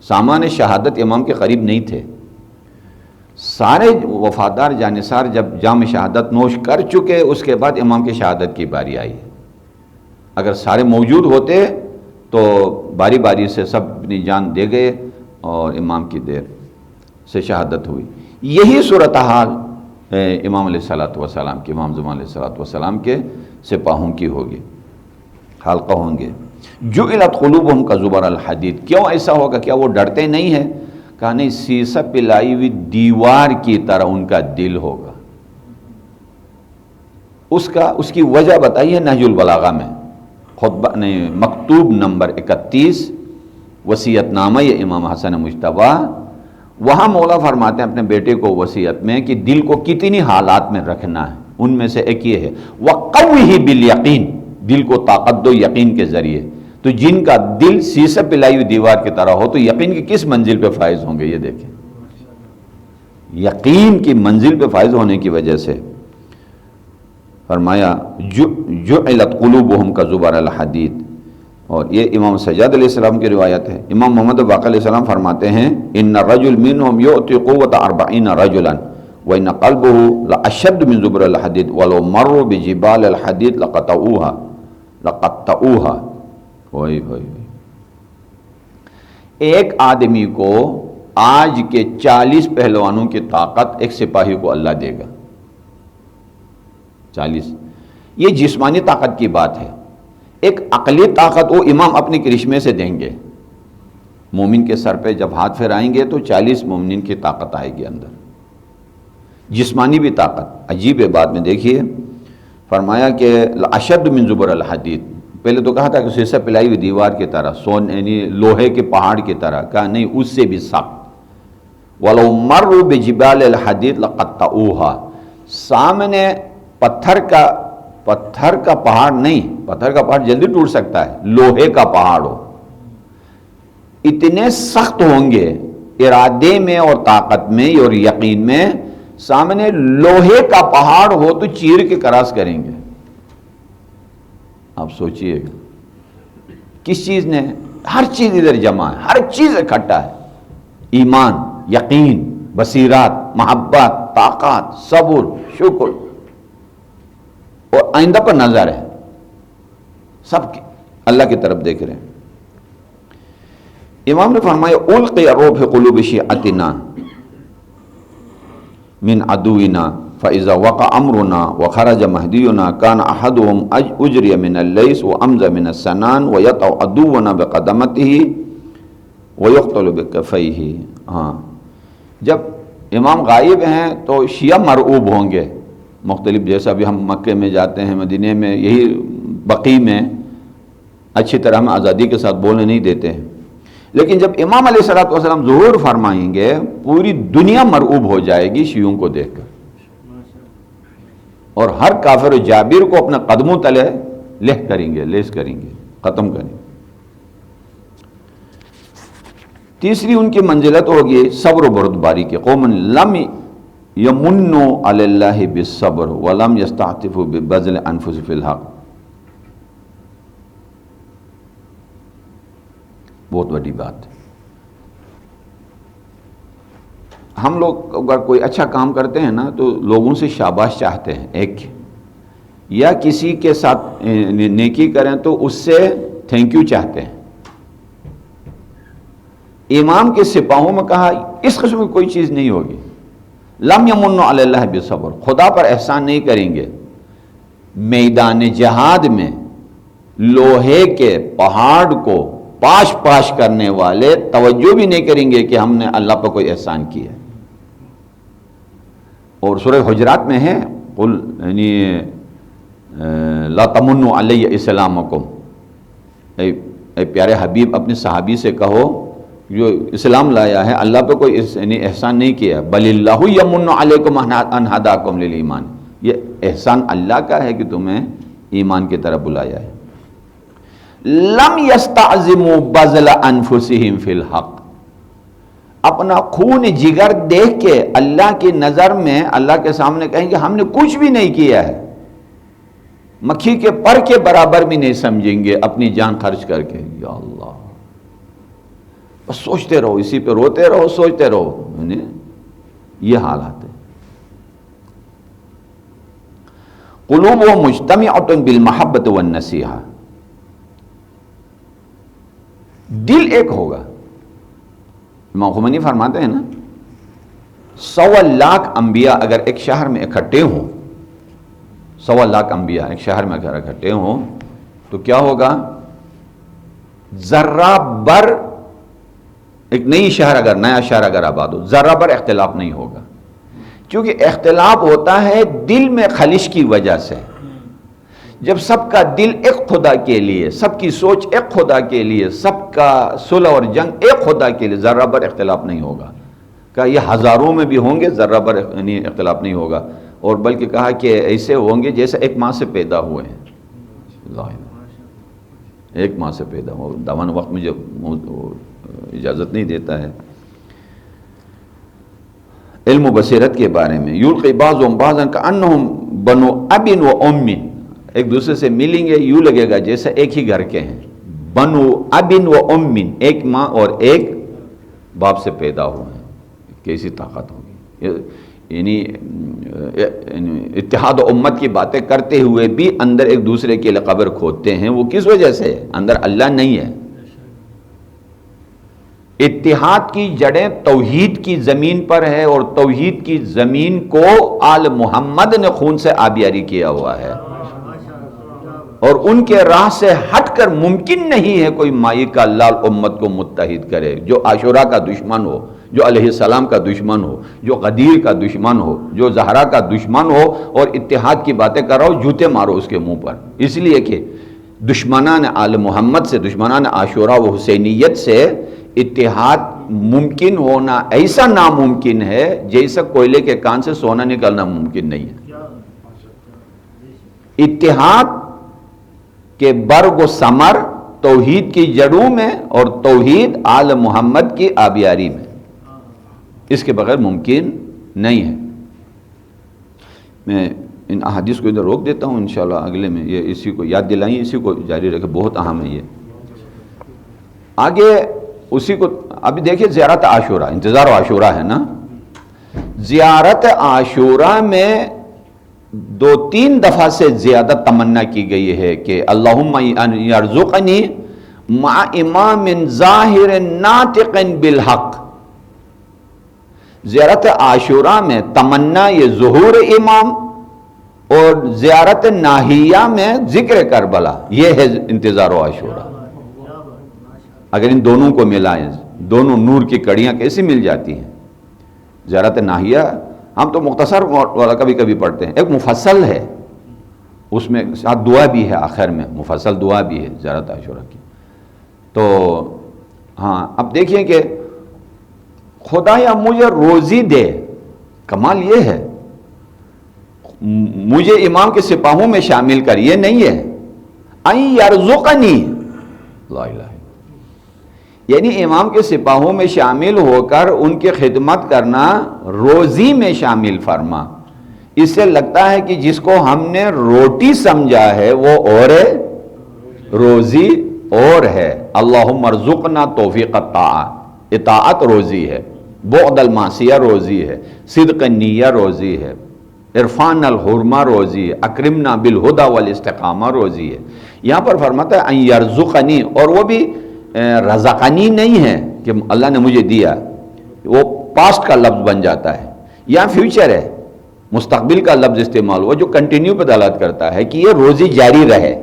سامان شہادت امام کے قریب نہیں تھے. سارے وفادار جانثار جب جام شہادت نوش کر چکے، اس کے بعد امام کی شہادت کی باری آئی. اگر سارے موجود ہوتے تو باری باری سے سب اپنی جان دے گئے اور امام کی دیر سے شہادت ہوئی. یہی صورتحال امام علیہ الصلوۃ والسلام کے، امام زمان علیہ الصلوۃ والسلام کے سپاہوں کی ہوگی، حلقہ ہوں گے. جعلت قلوبہم کزبر الحدید. کیوں ایسا ہوگا؟ کیا وہ ڈرتے نہیں ہیں؟ کہا نہیں، سیسہ پلائی ہوئی دیوار کی طرح ان کا دل ہوگا. اس کی وجہ بتائیے نہج البلاغہ میں، خطبہ نہیں، مکتوب نمبر 31 وصیت نامہ امام حسن مجتبیٰ. وہاں مولا فرماتے ہیں اپنے بیٹے کو وصیت میں کہ دل کو کتنی حالات میں رکھنا ہے. ان میں سے ایک یہ ہے وَقَوِّهِ بِالْيَقِينِ، دل کو طاقت دو یقین کے ذریعے. تو جن کا دل سیسہ پلائی ہوئی دیوار کی طرح ہو تو یقین کی کس منزل پہ فائز ہوں گے؟ یہ دیکھیں، یقین کی منزل پہ فائز ہونے کی وجہ سے فرمایا جعلت قلوبہم کزبر الحدید. اور یہ امام سجاد علیہ السلام کی روایت ہے. امام محمد باقر علیہ السلام فرماتے ہیں ان الرجل منہم یؤتی قوت 40 رجلا وان قلبه لاشد من زبر الحدید ولو مروا بجبال الحدید لقطعوها. ایک آدمی کو آج کے 40 پہلوانوں کی طاقت ایک سپاہی کو اللہ دے گا. 40. یہ جسمانی طاقت کی بات ہے. ایک عقلی طاقت وہ امام اپنے کرشمے سے دیں گے. مومن کے سر پہ جب ہاتھ پھیرائیں گے تو 40 مومنین کی طاقت آئے گی اندر، جسمانی بھی طاقت۔ عجیب ہے بات میں دیکھیے، فرمایا کہ اشد من زبر الحدید، پہلے تو کہا تھا کہ سیسہ پلائی ہوئی دیوار کی طرح، یعنی لوہے کے پہاڑ کی طرح، کہا نہیں اس سے بھی سخت۔ وَلَوْ مَرُّوا بِجِبَالِ الْحَدِيدِ لَقَطَّعُوهَا، سامنے پتھر کا پہاڑ نہیں، پتھر کا پہاڑ جلدی ٹوٹ سکتا ہے، لوہے کا پہاڑ ہو، اتنے سخت ہوں گے ارادے میں اور طاقت میں اور یقین میں، سامنے لوہے کا پہاڑ ہو تو چیر کے کراس کریں گے۔ آپ سوچئے کس چیز نے، ہر چیز ادھر جمع ہے، ہر چیز اکٹھا ہے، ایمان، یقین، بصیرات، محبت، طاقت، صبر، شکر اور آئندہ پر نظر ہے، سب اللہ کی طرف دیکھ رہے ہیں۔ امام نے فرمایا القی الرعب فی قلوب شیعتنا من عدونا فاذا وقع امرنا وخرج مهدینا كان احدهم اجری من الليث وامز من السنان ويطع عدونا بقدمته ويقتل بكفيه۔ ہاں، جب امام غائب ہیں تو شیعہ مرعوب ہوں گے مختلف، جیسا بھی ہم مکے میں جاتے ہیں، مدینے میں، یہی بقیع میں اچھی طرح ہم آزادی کے ساتھ بولنے نہیں دیتے ہیں، لیکن جب امام علیہ الصلوۃ والسلام ظہور فرمائیں گے پوری دنیا مرعوب ہو جائے گی شیعوں کو دیکھ کر، اور ہر کافر و جابر کو اپنے قدموں تلے لیس کریں گے، ختم کریں گے۔ تیسری ان کی منزلت ہوگی صبر و بردباری کی، قوم لم یمنوا علی اللہ بالصبر ولم یستعطفوا ببذل انفسهم فی الحق۔ بہت بڑی بات ہے۔ ہم لوگ اگر کوئی اچھا کام کرتے ہیں نا تو لوگوں سے شاباش چاہتے ہیں، ایک یا کسی کے ساتھ نیکی کریں تو اس سے تھینک یو چاہتے ہیں۔ امام کے سپاہوں میں کہا اس قسم کی کوئی چیز نہیں ہوگی، لم یمنوا علی اللہ بالصبر، خدا پر احسان نہیں کریں گے، میدان جہاد میں لوہے کے پہاڑ کو پاش کرنے والے توجہ بھی نہیں کریں گے کہ ہم نے اللہ پر کوئی احسان کیا ہے۔ اور سورہ حجرات میں ہے قل یعنی لا تمنوا علی اسلامکم، اے پیارے حبیب اپنے صحابی سے کہو جو اسلام لایا ہے اللہ پہ کوئی یعنی احسان نہیں کیا، بل اللہ یمن علیکم ان ہداکم للایمان، یہ احسان اللہ کا ہے کہ تمہیں ایمان کی طرف بلایا ہے۔ لم یستعظموا بذل انفسہم فی الحق، اپنا خون جگر دیکھ کے اللہ کی نظر میں اللہ کے سامنے کہیں گے ہم نے کچھ بھی نہیں کیا ہے، مکھی کے پر کے برابر بھی نہیں سمجھیں گے اپنی جان خرچ کر کے۔ یا اللہ، بس سوچتے رہو، اسی پہ روتے رہو، سوچتے رہو، یہ حالات ہے۔ قلوبهم مجتمعۃ بالمحبۃ والنصیحہ، دل ایک ہوگا۔ امام خمینی فرماتے ہیں نا 100 لاکھ انبیاء اگر ایک شہر میں اکٹھے ہوں، 100 لاکھ انبیاء ایک شہر میں اگر اکٹھے ہوں تو کیا ہوگا؟ ذرہ بر، ایک نیا شہر اگر آباد ہو، ذرہ بر اختلاف نہیں ہوگا، کیونکہ اختلاف ہوتا ہے دل میں خلش کی وجہ سے۔ جب سب کا دل ایک خدا کے لیے، سب کی سوچ ایک خدا کے لیے، سب کا صلح اور جنگ ایک خدا کے لیے، ذرہ بر اختلاف نہیں ہوگا۔ کہا یہ ہزاروں میں بھی ہوں گے ذرہ بر اختلاف نہیں ہوگا، اور بلکہ کہا کہ ایسے ہوں گے جیسے ایک ماں سے پیدا ہوئے ہیں، ایک ماں سے پیدا ہو۔ دامن وقت میں جو اجازت نہیں دیتا ہے۔ علم و بصیرت کے بارے میں یلقی بعضهم بعضا کانہم بنو اب و ام، ایک دوسرے سے ملیں گے یوں لگے گا جیسے ایک ہی گھر کے ہیں، بنو اب و ام، ایک ماں اور ایک باپ سے پیدا ہوئے ہیں، کیسی طاقت ہوگی۔ یعنی اتحاد و امت کی باتیں کرتے ہوئے بھی اندر ایک دوسرے کے لیے قبر کھودتے ہیں، وہ کس وجہ سے؟ اندر اللہ نہیں ہے۔ اتحاد کی جڑیں توحید کی زمین پر ہے، اور توحید کی زمین کو آل محمد نے خون سے آبیاری کیا ہوا ہے۔ اور ان کے راہ سے ہٹ کر ممکن نہیں ہے کوئی مائی کا لال امت کو متحد کرے. جو عاشورہ کا دشمن ہو، جو علیہ السلام کا دشمن ہو، جو غدیر کا دشمن ہو، جو زہرا کا دشمن ہو اور اتحاد کی باتیں کر رہا ہو، جوتے مارو اس کے منہ پر. اس لیے کہ دشمنان آل محمد سے، دشمنان عاشورہ و حسینیت سے اتحاد ممکن ہونا ایسا ناممکن ہے جیسا کوئلے کے کان سے سونا نکلنا ممکن نہیں ہے. اتحاد کے برگ و ثمر توحید کی جڑوں میں اور توحید آل محمد کی آبیاری میں، اس کے بغیر ممکن نہیں ہے. میں ان احادیث کو ادھر روک دیتا ہوں، انشاءاللہ اگلے میں یہ اسی کو یاد دلائیں، اسی کو جاری رکھیں، بہت اہم ہے یہ. آگے اسی کو ابھی دیکھیں، زیارت عاشورہ، انتظار عاشورہ ہے نا. زیارت عاشورہ میں 2-3 دفعہ سے زیادہ تمنا کی گئی ہے کہ اللہم یرزقنی مع امام ظاہر ناطق بالحق. زیارت عاشورہ میں تمنا یہ ظہور امام اور زیارت ناہیہ میں ذکر کربلا، یہ ہے انتظار عاشورہ. اگر ان دونوں کو ملائیں، دونوں نور کی کڑیاں کیسے مل جاتی ہیں. زیارت ناہیہ ہم تو مختصر والا کبھی کبھی پڑھتے ہیں، ایک مفصل ہے، اس میں ساتھ دعا بھی ہے، آخر میں مفصل دعا بھی ہے زیارت عاشورہ کی. تو ہاں اب دیکھیں کہ خدایا مجھے روزی دے، کمال یہ ہے مجھے امام کے سپاہوں میں شامل کر، یہ نہیں ہے این یرزقنی، لا الہ، یعنی امام کے سپاہوں میں شامل ہو کر ان کی خدمت کرنا روزی میں شامل فرما. اس سے لگتا ہے کہ جس کو ہم نے روٹی سمجھا ہے وہ اور ہے، روزی اور ہے. اللہم ارزقنا توفیق الطاعت، اطاعت روزی ہے، بعد المعصیہ روزی ہے، صدق النیہ روزی ہے، عرفان الحرمہ روزی ہے، اکرمنا بالہدی والاستقامہ روزی ہے. یہاں پر فرماتا ہے ان یرزقنی، اور وہ بھی رزقنی نہیں ہے کہ اللہ نے مجھے دیا، وہ پاسٹ کا لفظ بن جاتا ہے. یہاں فیوچر ہے، مستقبل کا لفظ استعمال ہوا جو کنٹینیو پہ دلالت کرتا ہے کہ یہ روزی جاری رہے.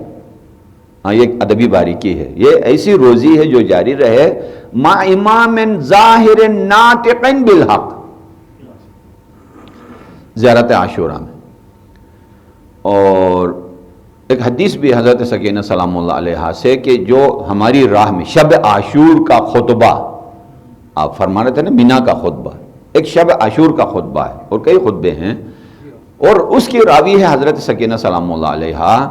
ہاں یہ ایک ادبی باریکی ہے، یہ ایسی روزی ہے جو جاری رہے مع امام ظاہر ناطق بالحق. زیارت عاشورہ میں. اور ایک حدیث بھی حضرت سکینہ سلام اللہ علیہ سے کہ جو ہماری راہ میں شب عاشور کا خطبہ، آپ فرما رہے تھے نا مینا کا خطبہ، ایک شب عاشور کا خطبہ ہے اور کئی خطبے ہیں، اور اس کی راوی ہے حضرت سکینہ سلام اللہ علیہ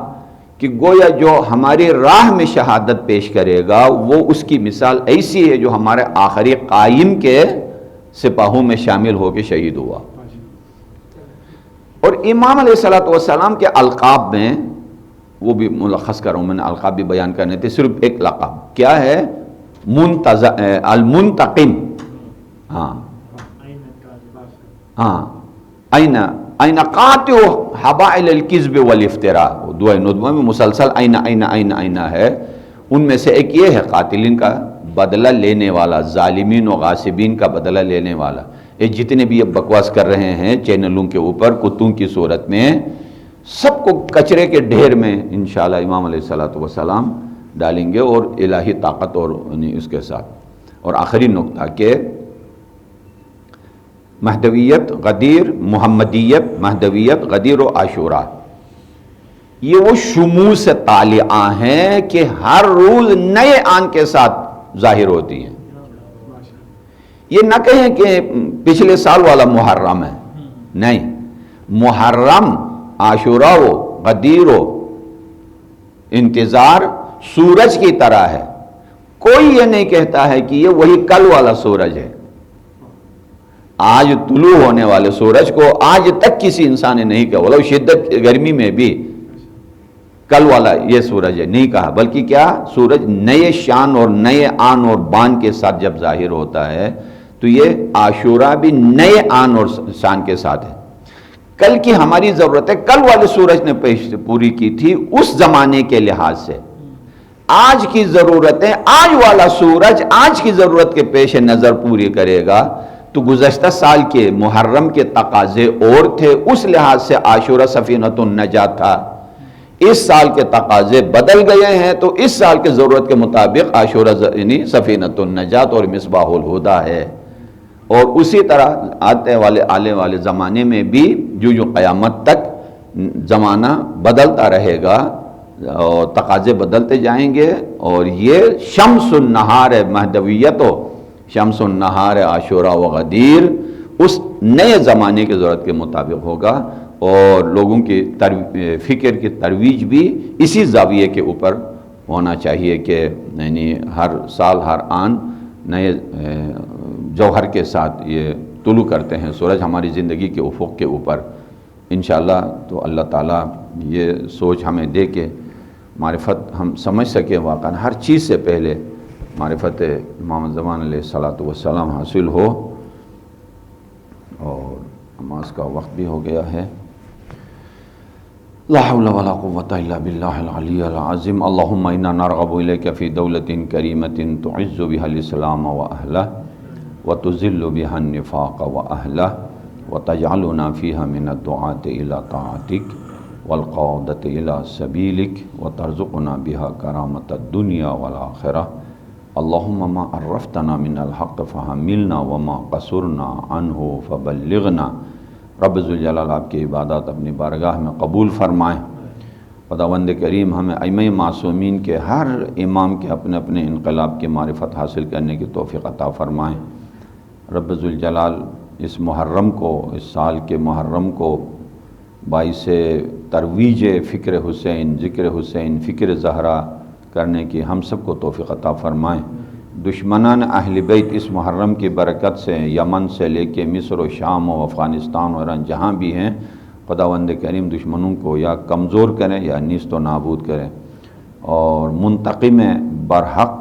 کہ گویا جو ہماری راہ میں شہادت پیش کرے گا وہ اس کی مثال ایسی ہے جو ہمارے آخری قائم کے سپاہوں میں شامل ہو کے شہید ہوا. اور امام علیہ السلام کے القاب میں، وہ بھی ملخص کر رہا ہوں میں نے، القاب بھی بیان کرنے تھے، صرف ایک لقب کیا ہے، المنتقم. ہاں ہاں، این قاطع حبائل الکذب والافتراء، دعائے ندبہ میں مسلسل این ہے. ان میں سے ایک یہ ہے قاتلین کا بدلہ لینے والا، ظالمین و غاصبین کا بدلہ لینے والا. یہ جتنے بھی اب بکواس کر رہے ہیں چینلوں کے اوپر کتوں کی صورت میں، سب کو کچرے کے ڈھیر میں انشاءاللہ امام علیہ السلام ڈالیں گے، اور الہی طاقت اور اس کے ساتھ. اور آخری نقطہ کہ مہدویت، غدیر، محمدیت، مہدویت، غدیر و عاشورہ، یہ وہ شموس طالعہ ہیں کہ ہر روز نئے آن کے ساتھ ظاہر ہوتی ہیں. یہ نہ کہیں کہ پچھلے سال والا محرم ہے، نہیں، محرم، عاشورہ و غدیر و انتظار سورج کی طرح ہے. کوئی یہ نہیں کہتا ہے کہ یہ وہی کل والا سورج ہے. آج طلوع ہونے والے سورج کو آج تک کسی انسان نے نہیں کہا، ولو شدت گرمی میں بھی کل والا یہ سورج ہے نہیں کہا، بلکہ کیا، سورج نئے شان اور نئے آن اور بان کے ساتھ جب ظاہر ہوتا ہے تو یہ عاشورہ بھی نئے آن اور شان کے ساتھ ہے. کل کی ہماری ضرورتیں کل والے سورج نے پوری کی تھی اس زمانے کے لحاظ سے، آج کی ضرورتیں آج والا سورج آج کی ضرورت کے پیش نظر پوری کرے گا. تو گزشتہ سال کے محرم کے تقاضے اور تھے، اس لحاظ سے عاشورہ سفینۃ النجات تھا. اس سال کے تقاضے بدل گئے ہیں تو اس سال کے ضرورت کے مطابق عاشورہ یعنی سفینۃ النجات اور مصباح الہدیٰ ہے۔ اور اسی طرح آنے والے زمانے میں بھی جو قیامت تک زمانہ بدلتا رہے گا اور تقاضے بدلتے جائیں گے، اور یہ شمس النہار مہدویت و شمس النہار عاشورہ و غدیر اس نئے زمانے کی ضرورت کے مطابق ہوگا، اور لوگوں کی فکر کی ترویج بھی اسی زاویے کے اوپر ہونا چاہیے کہ یعنی ہر سال ہر آن نئے جوہر کے ساتھ یہ طلوع کرتے ہیں سورج ہماری زندگی کے افق کے اوپر انشاءاللہ۔ تو اللہ تعالیٰ یہ سوچ ہمیں دے کے معرفت ہم سمجھ سکیں، واقعا ہر چیز سے پہلے معرفت امام زمان علیہ الصلاۃ والسلام حاصل ہو۔ اور نماز کا وقت بھی ہو گیا ہے۔ لا حول ولا قوة الا باللہ العلی العظیم۔ اللہم انا نرغب الیک فی دولۃ کریمۃ تعز بها الاسلام واہلہ وتذل بها النفاق واہلہ وتجعلنا فیها من الدعاة الى طاعتک والقادة الى سبیلک وترزقنا بها کرامة الدنیا والآخرہ۔ اللہم ما عرفتنا من الحق فحملنا وما قصرنا عنہ فبلغنا۔ رب ذوالجلال آپ کی عبادات اپنی بارگاہ میں قبول فرمائیں۔ خداوند کریم ہمیں ائمہ معصومین کے ہر امام کے اپنے اپنے انقلاب کی معرفت حاصل کرنے کی توفیق عطا فرمائیں۔ رب ذوالجلال اس محرم کو، اس سال کے محرم کو باعث ترویج فکر حسین، ذکر حسین، فکر زہرا کرنے کی ہم سب کو توفیق عطا فرمائیں۔ دشمنان اہل بیت اس محرم کی برکت سے یمن سے لے کے مصر و شام و افغانستان و ایران جہاں بھی ہیں، خداوند کریم دشمنوں کو یا کمزور کریں یا نیست و نابود کریں، اور منتقم برحق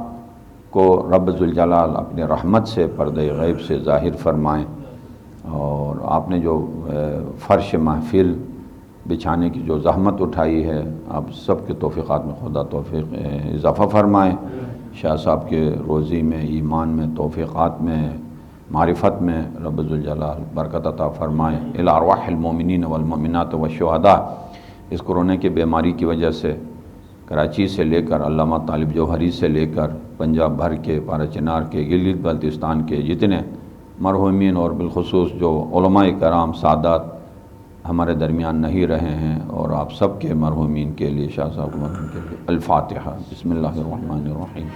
کو رب ذوالجلال اپنے رحمت سے پردہ غیب سے ظاہر فرمائیں۔ اور آپ نے جو فرش محفل بچھانے کی جو زحمت اٹھائی ہے، آپ سب کے توفیقات میں خدا توفیق اضافہ فرمائیں۔ شاہ صاحب کے روزی میں، ایمان میں، توفیقات میں، معرفت میں رب ذوالجلال برکت عطا فرمائیں۔ الی ارواح المومنین والمؤمنات والشہداء۔ اس کورونا کی بیماری کی وجہ سے کراچی سے لے کر علامہ طالب جوہری سے لے کر پنجاب بھر کے، پارا چنار کے، گلگت بلتستان کے جتنے مرحومین اور بالخصوص جو علماء کرام سادات ہمارے درمیان نہیں رہے ہیں، اور آپ سب کے مرحومین کے لیے، شاہ صاحب کے مرحومین کے لیے الفاتحہ۔ بسم اللہ الرحمن الرحیم۔